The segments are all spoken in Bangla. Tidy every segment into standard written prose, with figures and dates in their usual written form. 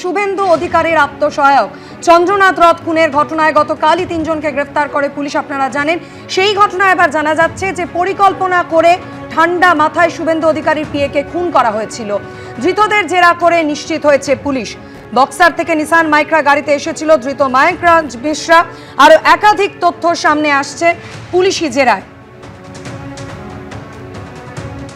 শুভেন্দু অধিকারীর আত্মসহায়ক চন্দ্রনাথ রথ খুনের ঘটনায় গতকালই 3 জনকে গ্রেফতার করে পুলিশ, আপনারা জানেন। সেই ঘটনায় এবার জানা যাচ্ছে যে পরিকল্পনা করে ঠান্ডা মাথায় শুভেন্দু অধিকারীর পিএকে খুন করা হয়েছিল। ধৃতদের জেরা করে নিশ্চিত হয়েছে পুলিশ। বক্সার থেকে নিসান মাইক্রা গাড়িতে এসেছিল ধৃত মায়াঙ্করাজ মিশ্রা। আরো একাধিক তথ্য সামনে আসছে পুলিশি জেরায়।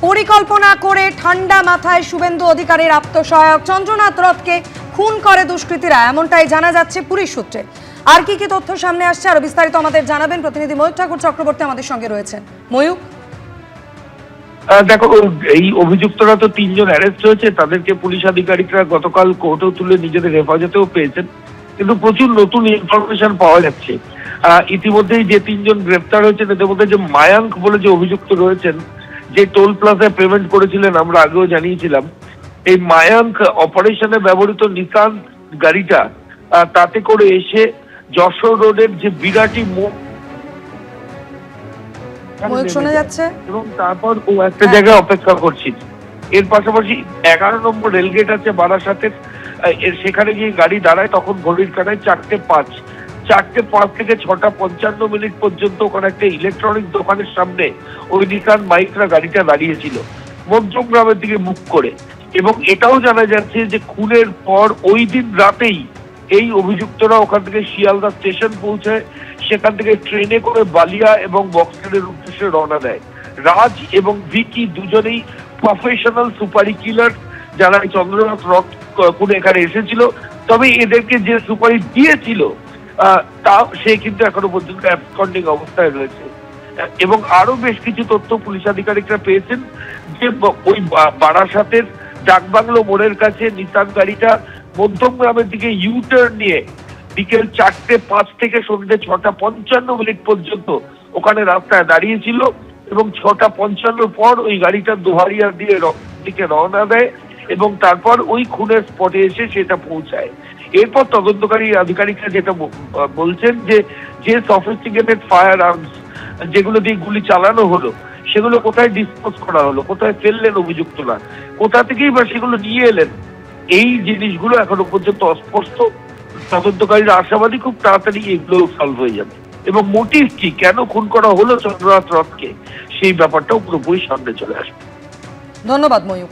পরিকল্পনা করে ঠান্ডা মাথায় শুভেন্দু অধিকারীর আত্মসহায়ক চন্দ্রনাথ রথকে খুন করে দুষ্কৃতীরা, এমনটাই জানা যাচ্ছে পুলিশ সূত্রে। আর কি কি তথ্য সামনে আসছে আরো বিস্তারিত আমাদের জানাবেন প্রতিনিধি ময়ূক ঠাকুর চক্রবর্তী আমাদের সঙ্গে রয়েছেন। ময়ূক, দেখো, এই অভিযুক্তরা তো 3 জন অ্যারেস্ট হয়েছে, তাদেরকে পুলিশ আধিকারিকরা গতকাল কোর্টেও তুলে নিজেদের হেফাজতেও পেয়েছেন, কিন্তু প্রচুর নতুন ইনফরমেশন পাওয়া যাচ্ছে। ইতিমধ্যেই যে 3 জন গ্রেপ্তার হয়েছেন এদের মধ্যে যে মায়াঙ্ক বলে যে অভিযুক্ত রয়েছেন, যে টোল প্লাজায় পেমেন্ট করেছিলেন, আমরা আগেও জানিয়েছিলাম, এই মায়াঙ্ক অপারেশনে ব্যবহৃত নিসান গাড়িটা তাতে করে এসে যশোর রোডের যে বিরাটি শোনা যাচ্ছে এবং তারপর ও একটা জায়গায় অপেক্ষা করছিল। এর পাশাপাশি 11 নম্বর রেলগেট আছে বারাসাতের, সেখানে গিয়ে গাড়ি দাঁড়ায়, তখন ঘড়ির কাঁটায় 4:05। 4:05 থেকে 6:55 পর্যন্ত ওখানে একটা ইলেকট্রনিক দোকানের সামনে ওই নিসান মাইক্রা গাড়িটা দাঁড়িয়েছিল মধ্যমগ্রামের দিকে মুখ করে। এবং এটাও জানা যাচ্ছে যে খুনের পর ওই দিন রাতেই এই অভিযুক্তরা ওখান থেকে শিয়ালদা স্টেশন পৌঁছায়, সেখান থেকে ট্রেনে করে বালিয়া এবং বক্সারের উদ্দেশ্যে রওনা দেয়। রাজ এবং ভিকি দুজনেই প্রফেশনাল সুপারি কিলার, যারা চন্দ্রনাথ রথ খুনে এখানে এসেছিল। তবে এদেরকে যে সুপারি দিয়েছিল তা সে কিন্তু এখনো পর্যন্ত অ্যাবসকন্ডিং অবস্থায় রয়েছে। এবং আরো বেশ কিছু তথ্য পুলিশ আধিকারিকরা পেয়েছেন যে ওই বারাসাতের ডাকবাংলো মোড়ের কাছে নিসান গাড়িটা মধ্যমগ্রামের দিকে ইউটার্ন নিয়ে বিকেল 4:05 থেকে সন্ধ্যে 6:55 পর্যন্ত ওখানে রাস্তায় দাঁড়িয়েছিল এবং 6:55 পর ওই গাড়িটা দোহারিয়া দিকে রওনা দেয় এবং তারপর ওই খুনের স্পটে এসে সেটা পৌঁছায়। এরপর তদন্তকারী আধিকারিকরা যেটা বলছেন যে সফিস্টিকেটেড ফায়ার আর্মস যেগুলো দিয়ে গুলি চালানো হলো সেগুলো কোথায় ডিসপোজ করা হলো, কোথায় ফেললেন অভিযুক্তরা, কোথা থেকেই বা সেগুলো নিয়ে এলেন, এই জিনিসগুলো এখনো পর্যন্ত অস্পষ্ট। তদন্তকারীরা আশাবাদী খুব তাড়াতাড়ি এগুলো সলভ হয়ে যাবে এবং মোটিভ কি, কেন খুন করা হলো চন্দ্রনাথ রথকে, সেই ব্যাপারটাও পুরোপুরি সামনে চলে আসবে। ধন্যবাদ ময়ূক।